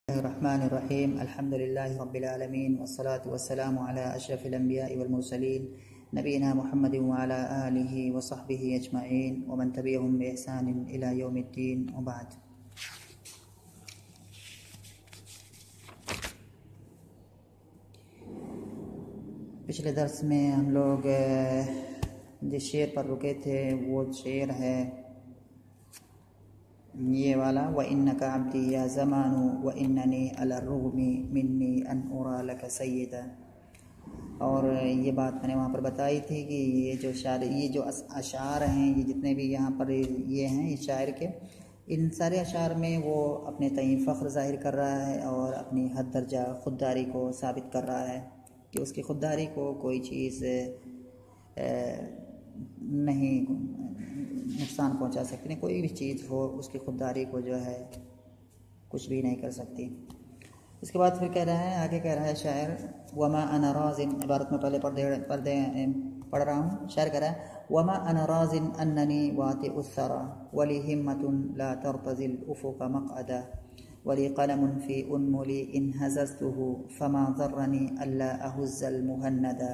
الرحمن الرحيم الحمد لله رب العالمين والصلاة والسلام على أشرف الأنبياء والمرسلين نبينا محمد وعلى آله وصحبه أجمعين ومن تبعهم بإحسان إلى يوم الدين وبعد. پچھلے درس میں ہم لوگ جس شعر پر رکے تھے وہ شعر ہے یہ والا وَإِنَّكَ عَبْدِي يَا زَمَانُ وَإِنَّنِي عَلَى الرُّغْمِ مِنِّي أَنْ أُرَى لَكَ سَيِّدًا. اور یہ بات میں نے وہاں پر بتائی تھی کہ یہ جو اشعار ہیں، یہ جتنے بھی یہاں پر یہ ہیں اس شاعر کے، ان سارے اشعار میں وہ اپنے تئیں فخر ظاہر کر رہا ہے اور اپنی حد درجہ خودداری کو ثابت کر رہا ہے کہ اس کی خودداری کو کوئی چیز نہیں نقصان پہنچا سکتی، نہیں کوئی بھی چیز ہو اس کی خودداری کو جو ہے کچھ بھی نہیں کر سکتی. اس کے بعد پھر کہہ رہا ہے، آگے کہہ رہا ہے شاعر وما انا راض، عبارت میں پہلے پڑھ رہا ہوں. شاعر کہہ رہا ہے وما انا راض اننی واطئ الثرى ولی ہمت لا ترتضی الافق مقعدا ولی قلم فی انملی ان هززته فما ضرنی الا اهز المهندا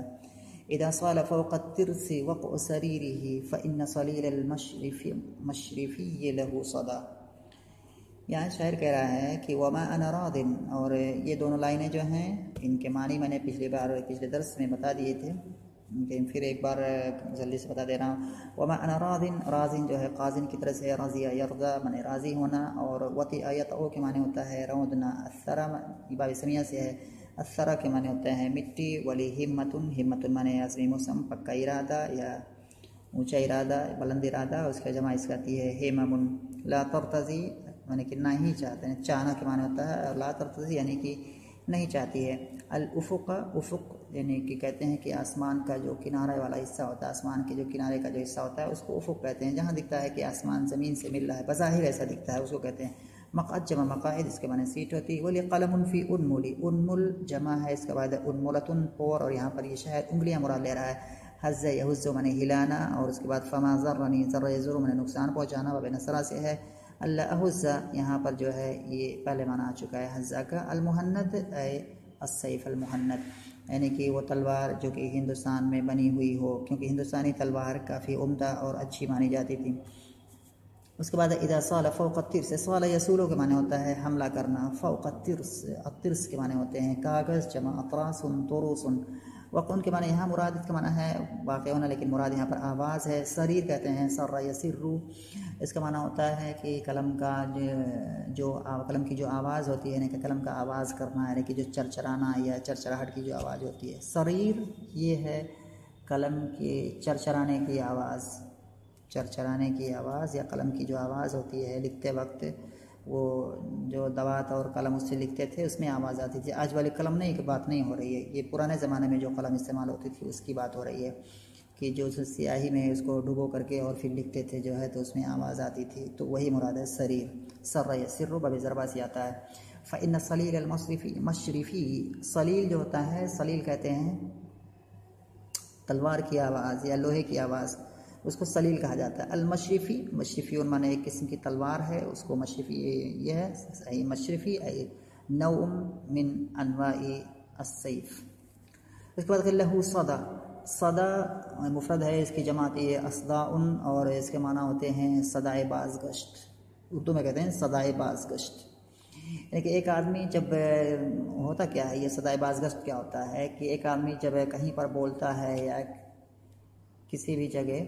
اذا صال فوق الترس وقع سريره فان صليل المشرفي له صدى. یہاں شاعر کہہ رہا ہے کہ وما انا راض، اور یہ دونوں لائنیں جو ہیں ان کے معنی میں نے پچھلے درس میں بتا دیے تھے، لیکن پھر ایک بار جلدی سے بتا دے رہا ہوں. وما انا راض، راضٍ جو ہے قاضٍ کی طرح سے رضی یرضی معنی راضی ہونا، اور وطئ یطئ کے معنی ہوتا ہے رودنا، الثرى باب سمیہ سے ہے، الثرى کے معنی ہوتا ہے مٹی، ولی ہمت، ہمت معنی عظیم وسم پکا ارادہ یا اونچا ارادہ بلند ارادہ، اس کا جمع اس کا آتی ہے ہمم. لا ترتضی یعنی کہ نہیں چاہتے ہیں، چاہنا کے معنی ہوتا ہے، اور لا ترتضی یعنی کہ نہیں چاہتی ہے. الافق، افق یعنی کہ کہتے ہیں کہ آسمان کا جو کنارے والا حصہ ہوتا ہے، آسمان کے جو کنارے کا جو حصہ ہوتا ہے اس کو افق کہتے ہیں، جہاں دکھتا ہے کہ آسمان زمین سے مل رہا ہے، بظاہر ایسا دکھتا ہے اس کو کہتے ہیں. مقعد جمع مقاعد، اس کے معنی سیٹ ہوتی ہے. ولی قلم فی انملی، انمل جمع ہے، اس کے بعد انملتن پور، اور یہاں پر یہ شاید انگلیاں مراد لے رہا ہے. حز یحز معنی ہلانا، اور اس کے بعد فما ضرنی، ضر یضر معنی نقصان پہنچانا، وبین نصرہ سے ہے. اللہ احز یہاں پر جو ہے یہ پہلے معنی آ چکا ہے حزہ کا. المہند اے السیف المہند، یعنی کہ وہ تلوار جو کہ ہندوستان میں بنی ہوئی ہو، کیونکہ ہندوستانی تلوار کافی عمدہ اور اچھی مانی جاتی تھی. اس کے بعد اذا صال فوق الترس، صال یصول کے معنی ہوتا ہے حملہ کرنا، فوق الترس، الترس کے معنی ہوتے ہیں کاغذ جمع اطراس طروس. وقن کے معنی یہاں مراد کے معنی ہے واقع ہونا، لیکن مراد یہاں پر آواز ہے. سریر کہتے ہیں سر یسر، اس کا معنی ہوتا ہے کہ قلم کی جو آواز ہوتی ہے، یعنی کہ قلم کا آواز کرنا، یعنی کہ جو چرچرانا یا چرچراہٹ کی جو آواز ہوتی ہے. سریر یہ ہے قلم کے چرچرانے کی آواز، چرچرانے کی آواز یا قلم کی جو آواز ہوتی ہے لکھتے وقت، وہ جو دوات اور قلم اس سے لکھتے تھے اس میں آواز آتی تھی. آج والی قلم نہیں کی بات نہیں ہو رہی ہے، یہ پرانے زمانے میں جو قلم استعمال ہوتی تھی اس کی بات ہو رہی ہے، کہ جو سیاہی میں اس کو ڈبو کر کے اور پھر لکھتے تھے جو ہے تو اس میں آواز آتی تھی، تو وہی مراد ہے سریر. سر یسر باب ضربہ سے آتا ہے. فإن صلیل المشرفی، صلیل جو ہوتا ہے، صلیل کہتے ہیں تلوار کی آواز یا لوہے کی آواز، اس کو صلیل کہا جاتا ہے. المشرفی، مشرفی معنی ایک قسم کی تلوار ہے، اس کو مشرفی یہ ہے صحیح. مشرفی ای نوع من انواع السیف. اس کے بعد لہو صدا، صدا مفرد ہے، اس کی جمع آتی ہے اصداء، اور اس کے معنی ہوتے ہیں صدائے بازگشت، اردو میں کہتے ہیں صدائے بازگشت. یعنی کہ ایک آدمی جب ہوتا کیا ہے، یہ صدائے بازگشت کیا ہوتا ہے کہ ایک آدمی جب کہیں پر بولتا ہے یا کسی بھی جگہ،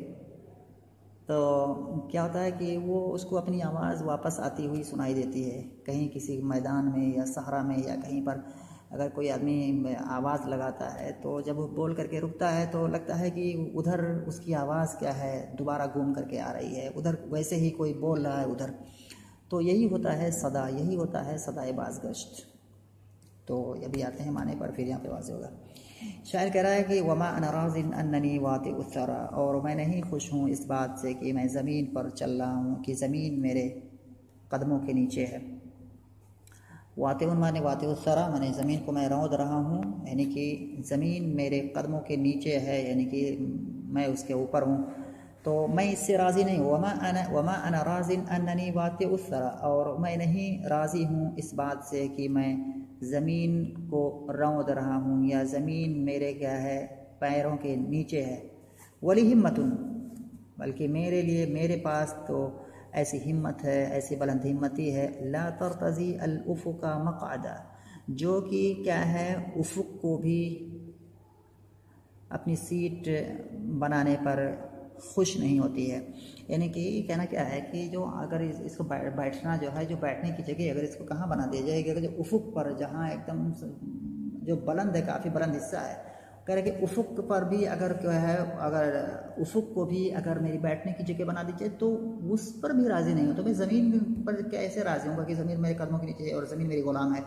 تو کیا ہوتا ہے کہ وہ اس کو اپنی آواز واپس آتی ہوئی سنائی دیتی ہے. کہیں کسی میدان میں یا صحرا میں یا کہیں پر اگر کوئی آدمی آواز لگاتا ہے تو جب وہ بول کر کے رکتا ہے تو لگتا ہے کہ ادھر اس کی آواز کیا ہے دوبارہ گھوم کر کے آ رہی ہے، ادھر ویسے ہی کوئی بول رہا ہے ادھر. تو یہی ہوتا ہے صدا، یہی ہوتا ہے صدائے بازگشت. تو ابھی آتے ہیں معنی پر، پھر یہاں پہ واضح ہوگا. شاعر کہہ رہا ہے کہ وما انا راض اننی واطئ الثرى، اور میں نہیں خوش ہوں اس بات سے کہ میں زمین پر چل رہا ہوں، کہ زمین میرے قدموں کے نیچے ہے. واطئ معنی واطئ الثرى معنی زمین کو میں رود رہا ہوں، یعنی کہ زمین میرے قدموں کے نیچے ہے، یعنی کہ میں اس کے اوپر ہوں. تو میں اس سے راضی نہیں ہوں. وما انا راض اننی واطئ الثری، اور میں نہیں راضی ہوں اس بات سے کہ میں زمین کو روند رہا ہوں یا زمین میرے کیا ہے پیروں کے نیچے ہے. ولی ہمت، بلکہ میرے لیے میرے پاس تو ایسی ہمت ہے، ایسی بلند ہمتی ہے، لا ترتضی الافق مقعدا، جو کہ کیا ہے افق کو بھی اپنی سیٹ بنانے پر خوش نہیں ہوتی ہے. یعنی کہ کہنا کیا ہے کہ جو اگر اس کو بیٹھنا جو ہے، جو بیٹھنے کی جگہ اگر اس کو کہاں بنا دیا جائے گا، جو افق پر جہاں ایک دم جو بلند ہے، کافی بلند حصہ ہے، کہہ رہے کہ افق پر بھی اگر کیا ہے، اگر افق کو بھی اگر میری بیٹھنے کی جگہ بنا دی جائے تو اس پر بھی راضی نہیں ہوں. تو میں زمین پر کیسے راضی ہوں گا کہ زمین میرے قدموں کے نیچے ہے اور زمین میری غلام ہے.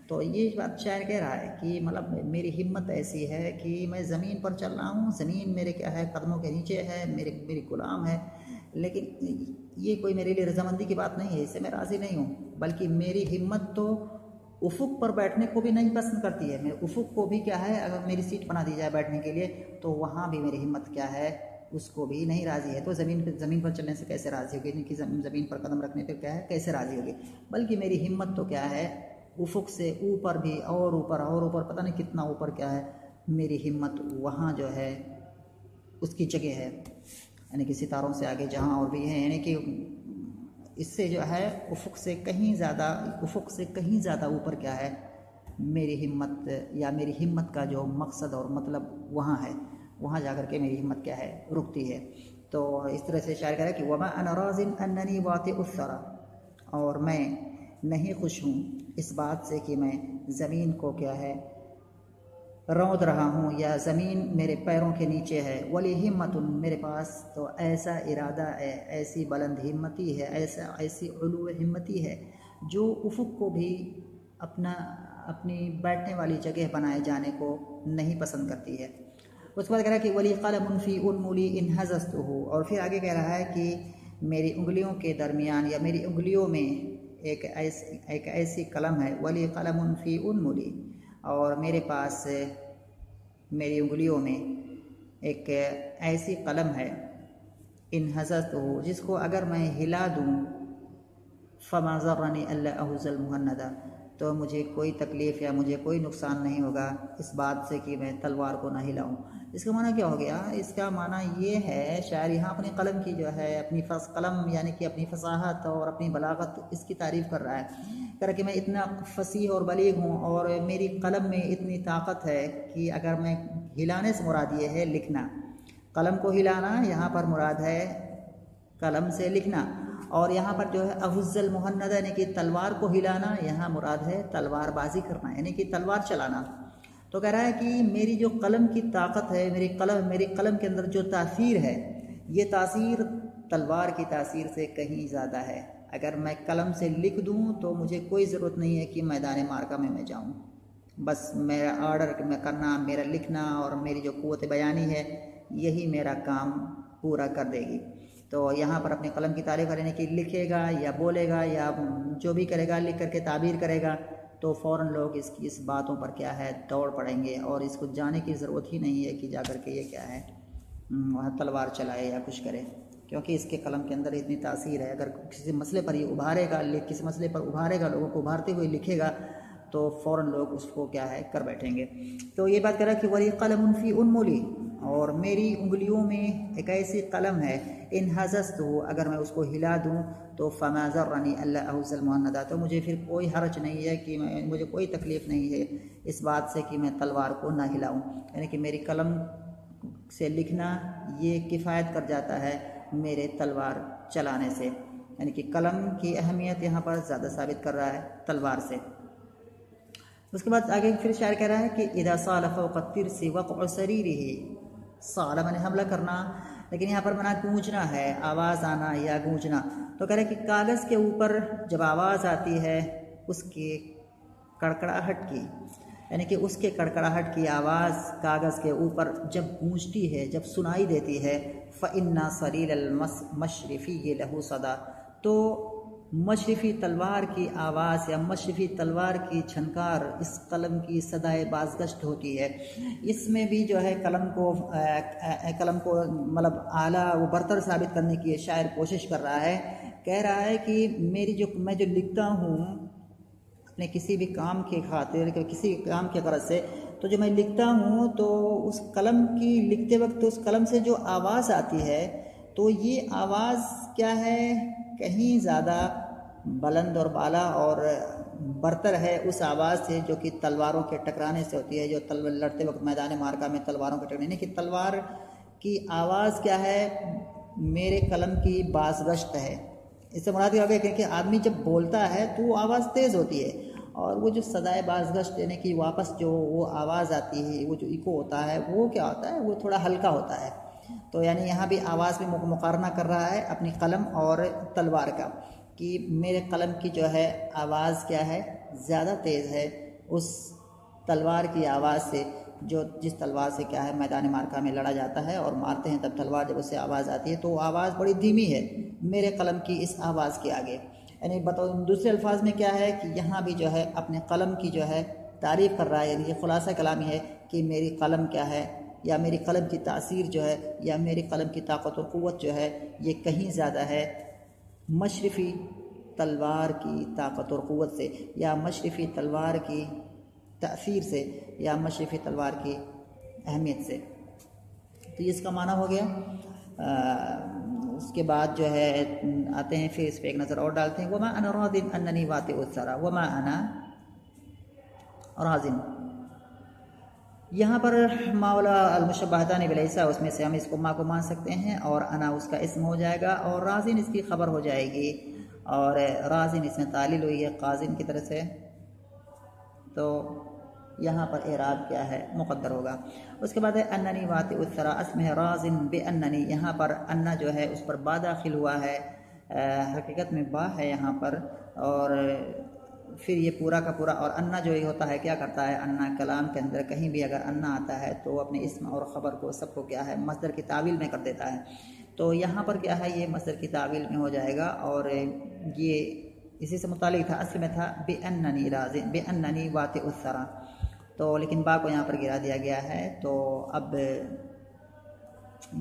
تو یہ بات شاعر کہہ رہا ہے کہ مطلب میری ہمت ایسی ہے کہ میں زمین پر چل رہا ہوں، زمین میرے کیا ہے قدموں کے نیچے ہے، میری غلام ہے، لیکن یہ کوئی میرے لیے رضامندی کی بات نہیں ہے، اس سے میں راضی نہیں ہوں. بلکہ میری ہمت تو افق پر بیٹھنے کو بھی نہیں پسند کرتی ہے. میں افق کو بھی کیا ہے اگر میری سیٹ بنا دی جائے بیٹھنے کے لیے تو وہاں بھی میری ہمت کیا ہے اس کو بھی نہیں راضی ہے. تو زمین پر چلنے سے کیسے راضی ہوگی، کہ زمین پر قدم رکھنے پہ کیا ہے کیسے راضی ہوگی. بلکہ میری ہمت تو کیا ہے افق سے اوپر بھی اور اوپر پتہ نہیں کتنا اوپر کیا ہے میری ہمت وہاں جو ہے اس کی جگہ ہے. یعنی کہ ستاروں سے آگے جہاں اور بھی ہیں، یعنی کہ اس سے جو ہے افق سے کہیں زیادہ اوپر کیا ہے میری ہمت، یا میری ہمت کا جو مقصد اور مطلب وہاں ہے، وہاں جا کر کے میری ہمت کیا ہے رکتی ہے. تو اس طرح سے شاعر کہہ رہا ہے کہ وما انا راض اننی واطئ الثری، اور میں نہیں خوش ہوں اس بات سے کہ میں زمین کو کیا ہے روند رہا ہوں یا زمین میرے پیروں کے نیچے ہے. ولی ہمت، میرے پاس تو ایسا ارادہ ہے، ایسی بلند ہمتی ہے، ایسی علو ہمتی ہے جو افق کو بھی اپنی بیٹھنے والی جگہ بنائے جانے کو نہیں پسند کرتی ہے. اس کے بعد کہہ رہا ہے کہ ولی قلم فی انملی ان حززتہ، اور پھر آگے کہہ رہا ہے کہ میری انگلیوں کے درمیان یا میری انگلیوں میں ایک ایسی قلم ہے. ولی قلم فی انملی، اور میرے پاس میری انگلیوں میں ایک ایسی قلم ہے ان حززتہ، جس کو اگر میں ہلا دوں فما ضرنی الا احز المہندہ، تو مجھے کوئی تکلیف یا مجھے کوئی نقصان نہیں ہوگا اس بات سے کہ میں تلوار کو نہ ہلاؤں. اس کا معنی کیا ہو گیا؟ اس کا معنی یہ ہے شاعر یہاں اپنی قلم کی جو ہے قلم یعنی کہ اپنی فصاحت اور اپنی بلاغت اس کی تعریف کر رہا ہے. کہہ رہا کہ میں اتنا فصیح اور بلیغ ہوں اور میری قلم میں اتنی طاقت ہے کہ اگر میں ہلانے سے مراد یہ ہے لکھنا، قلم کو ہلانا یہاں پر مراد ہے قلم سے لکھنا، اور یہاں پر جو ہے احز المہندہ یعنی کہ تلوار کو ہلانا یہاں مراد ہے تلوار بازی کرنا، یعنی کہ تلوار چلانا. تو کہہ رہا ہے کہ میری جو قلم کی طاقت ہے، میری قلم کے اندر جو تاثیر ہے، یہ تاثیر تلوار کی تاثیر سے کہیں زیادہ ہے. اگر میں قلم سے لکھ دوں تو مجھے کوئی ضرورت نہیں ہے کہ میدان معرکہ میں جاؤں، بس میرا آرڈر میں کرنا، میرا لکھنا اور میری جو قوت بیانی ہے یہی میرا کام پورا کر دے گی. تو یہاں پر اپنی قلم کی تعریف کرنے کی لکھے گا یا بولے گا یا جو بھی کرے گا، لکھ کر کے تعبیر کرے گا تو فوراً لوگ اس باتوں پر کیا ہے دوڑ پڑیں گے، اور اس کو جانے کی ضرورت ہی نہیں ہے کہ جا کر کے یہ کیا ہے وہاں تلوار چلائے یا کچھ کرے، کیونکہ اس کے قلم کے اندر اتنی تاثیر ہے. اگر کسی مسئلے پر یہ ابھارے گا، کسی مسئلے پر ابھارے گا، لوگوں کو ابھارتے ہوئے لکھے گا تو فوراً لوگ اس کو کیا ہے کر بیٹھیں گے. تو یہ بات کر رہا ہے کہ ولی قلم فی انملی، اور میری انگلیوں میں ایک ایسی قلم ہے ان حززتہ، اگر میں اس کو ہلا دوں تو فما ضرنی الا احز المہندہ، تو مجھے پھر کوئی حرج نہیں ہے کہ مجھے کوئی تکلیف نہیں ہے اس بات سے کہ میں تلوار کو نہ ہلاؤں. یعنی کہ میری قلم سے لکھنا یہ کفایت کر جاتا ہے میرے تلوار چلانے سے. یعنی کہ قلم کی اہمیت یہاں پر زیادہ ثابت کر رہا ہے تلوار سے. اس کے بعد آگے پھر شاعر کہہ رہا ہے کہ اذا صال فوق الترس وقع سریرہ، صال میں نے حملہ کرنا، لیکن یہاں پر منع گونجنا ہے، آواز آنا یا گونجنا. تو کہہ رہے کہ کاغذ کے اوپر جب آواز آتی ہے اس کی کڑکڑاہٹ کی، یعنی کہ اس کے کڑکڑاہٹ کی آواز کاغذ کے اوپر جب گونجتی ہے، جب سنائی دیتی ہے، فإن صلیل المشرفی لہ صدا، تو مشرفی تلوار کی آواز یا مشرفی تلوار کی چھنکار اس قلم کی صدائے بازگشت ہوتی ہے۔ اس میں بھی جو ہے قلم کو مطلب اعلیٰ و برتر ثابت کرنے کی شاعر کوشش کر رہا ہے، کہہ رہا ہے کہ میں جو لکھتا ہوں اپنے کسی بھی کام کی خاطر، کسی کام کی غرض سے، تو جو میں لکھتا ہوں تو اس قلم کی لکھتے وقت اس قلم سے جو آواز آتی ہے تو یہ آواز کیا ہے، کہیں زیادہ بلند اور بالا اور برتر ہے اس آواز سے جو کہ تلواروں کے ٹکرانے سے ہوتی ہے، جو لڑتے وقت میدان معرکہ میں تلواروں کے ٹکرانے کی تلوار کی آواز کیا ہے، میرے قلم کی بازگشت ہے۔ اس سے مراد یہ ہو گیا کہ آدمی جب بولتا ہے تو وہ آواز تیز ہوتی ہے، اور وہ جو صدائے بازگشت یعنی کہ واپس جو وہ آواز آتی ہے، وہ جو ایکو ہوتا ہے، وہ کیا ہوتا ہے، وہ تھوڑا ہلکا ہوتا ہے۔ تو یعنی یہاں بھی آواز میں مقارنہ کر رہا ہے اپنی قلم اور تلوار کا، کہ میرے قلم کی جو ہے آواز کیا ہے، زیادہ تیز ہے اس تلوار کی آواز سے، جس تلوار سے کیا ہے میدان معرکہ میں لڑا جاتا ہے اور مارتے ہیں، تب تلوار جب اس سے آواز آتی ہے تو وہ آواز بڑی دھیمی ہے میرے قلم کی اس آواز کے آگے۔ یعنی دوسرے الفاظ میں کیا ہے کہ یہاں بھی جو ہے اپنے قلم کی جو ہے تعریف کر رہا ہے، یعنی یہ خلاصہ کلامی ہے کہ میری قلم کیا ہے، یا میری قلم کی تاثیر جو ہے، یا میری قلم کی طاقت و قوت جو ہے، یہ کہیں زیادہ ہے مشرفی تلوار کی طاقت اور قوت سے، یا مشرفی تلوار کی تأثیر سے، یا مشرفی تلوار کی اہمیت سے۔ تو اس کا معنی ہو گیا۔ اس کے بعد جو ہے آتے ہیں، پھر اس پہ ایک نظر اور ڈالتے ہیں، وما انا راضٍ اننی واطئ الثری، وما انا راضٍ، یہاں پر ماولا المشبہتان بلیسا، اس میں سے ہم اس کو ما کو مان سکتے ہیں، اور انا اس کا اسم ہو جائے گا، اور راضٍ اس کی خبر ہو جائے گی، اور راضٍ اس میں تعلیل ہوئی ہے قاضٍ کی طرف سے، تو یہاں پر اعراب کیا ہے، مقدر ہوگا۔ اس کے بعد ہے اننی واطئ الثری، اسم ہے راضٍ باننی، یہاں پر انا جو ہے اس پر با داخل ہوا ہے، حقیقت میں با ہے یہاں پر، اور پھر یہ پورا کا پورا، اور انا جو یہ ہوتا ہے کیا کرتا ہے، انا کلام کے اندر کہیں بھی اگر انا آتا ہے تو اپنے اسم اور خبر کو سب کو کیا ہے مصدر کی تعویل میں کر دیتا ہے، تو یہاں پر کیا ہے یہ مصدر کی تعویل میں ہو جائے گا، اور یہ اسی سے متعلق تھا، اصل میں تھا باننی راضٍ، باننی واطئ الثری، تو لیکن با کو یہاں پر گرا دیا گیا ہے، تو اب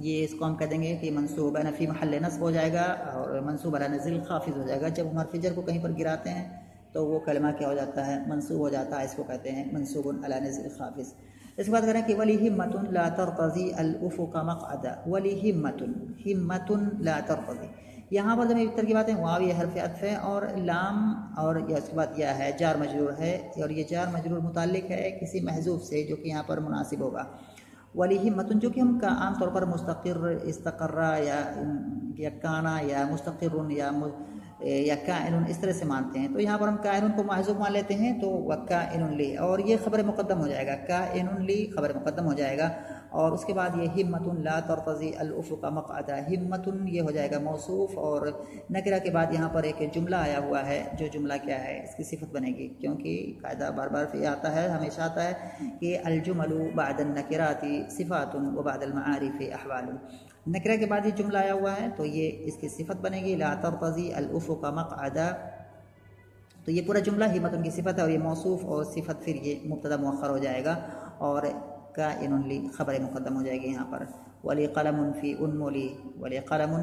یہ اس کو ہم کہہ دیں گے کہ منصوب فی محل نصب ہو جائے گا، اور منصوب علی نزل خافض ہو جائے گا۔ جب ہم حرف جر کو کہیں پر گراتے ہیں تو وہ کلمہ کیا ہو جاتا ہے، منصوب ہو جاتا ہے، اس کو کہتے ہیں منصوب علی نزل خافض۔ اس کے بعد کریں کہ ولی ہمت لا ترتضی الافق مقعدا، ولی ہمت لا ترتضی، یہاں پر جب کی بات ہے، واو یہ حرف عطف ہے، اور لام، اور اس کے بعد یہ ہے جار مجرور ہے، اور یہ جار مجرور متعلق ہے کسی محذوف سے جو کہ یہاں پر مناسب ہوگا۔ ولی ہمت، جو کہ ہم عام طور پر مستقر، استقرا، یا کانا، یا مستقر، یا کائن اس طرح سے مانتے ہیں، تو یہاں پر ہم کائن کو محذوف مان لیتے ہیں، تو وکائن لی، اور یہ خبر مقدم ہو جائے گا، کائن لی خبر مقدم ہو جائے گا، اور اس کے بعد یہ ہمت لا ترتضی الافق مقعدا، ہمت یہ ہو جائے گا موصوف، اور نکرہ کے بعد یہاں پر ایک جملہ آیا ہوا ہے، جو جملہ کیا ہے، اس کی صفت بنے گی، کیونکہ قاعدہ بار بار یہ آتا ہے، ہمیشہ آتا ہے کہ الجمل بعد النکرات صفات وبعد المعارف احوال، نکرہ کے بعد یہ جملہ آیا ہوا ہے تو یہ اس کی صفت بنے گی، لا ترتضی الافق مقعدا، تو یہ پورا جملہ ہمت کی صفت ہے، اور یہ موصوف اور صفت پھر یہ مبتدا مؤخر ہو جائے گا، اور کائن لی خبر مقدم ہو جائے گی یہاں پر، ولی قلم فی انملی، ولی قلم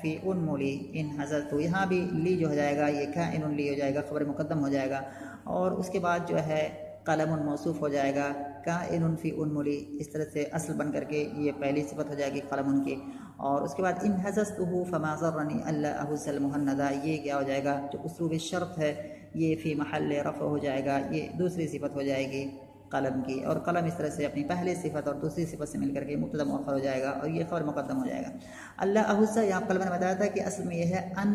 فی انملی ان حضرت، تو یہاں بھی لی جو ہو جائے گا، یہ کائن لی ہو جائے گا، خبر مقدم ہو جائے گا، اور اس کے بعد جو ہے قلم موصوف ہو جائے گا، کائن فی انملی، اس طرح سے اصل بن کر کے یہ پہلی صفت ہو جائے گی قلم کی، اور اس کے بعد ان حزستہ فما ضرنی الا احس المہندہ، یہ کیا ہو جائے گا، جو اسلوب شرط ہے، یہ فی محل رفع ہو جائے گا، یہ دوسری صفت ہو جائے گی قلم کی، اور قلم اس طرح سے اپنی پہلی صفت اور دوسری صفت سے مل کر کے مبتدا مؤخر ہو جائے گا، اور یہ خبر مقدم ہو جائے گا۔ اللہ احسا، یہاں قلم نے بتایا تھا کہ اصل میں یہ ہے ان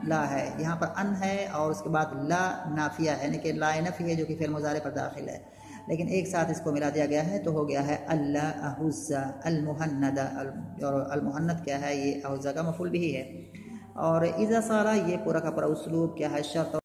لا ہے، یہاں پر ان ہے، اور اس کے بعد لا نافیہ ہے، یعنی کہ لا نفی ہے جو کہ فعل مضارع پر داخل ہے، لیکن ایک ساتھ اس کو ملا دیا گیا ہے تو ہو گیا ہے اللہ احسا المہندہ، اور المہند کیا ہے، یہ احسا کا مفعول بھی ہے، اور اذا صار یہ پورا کا پورا اسلوب کیا ہے، شرط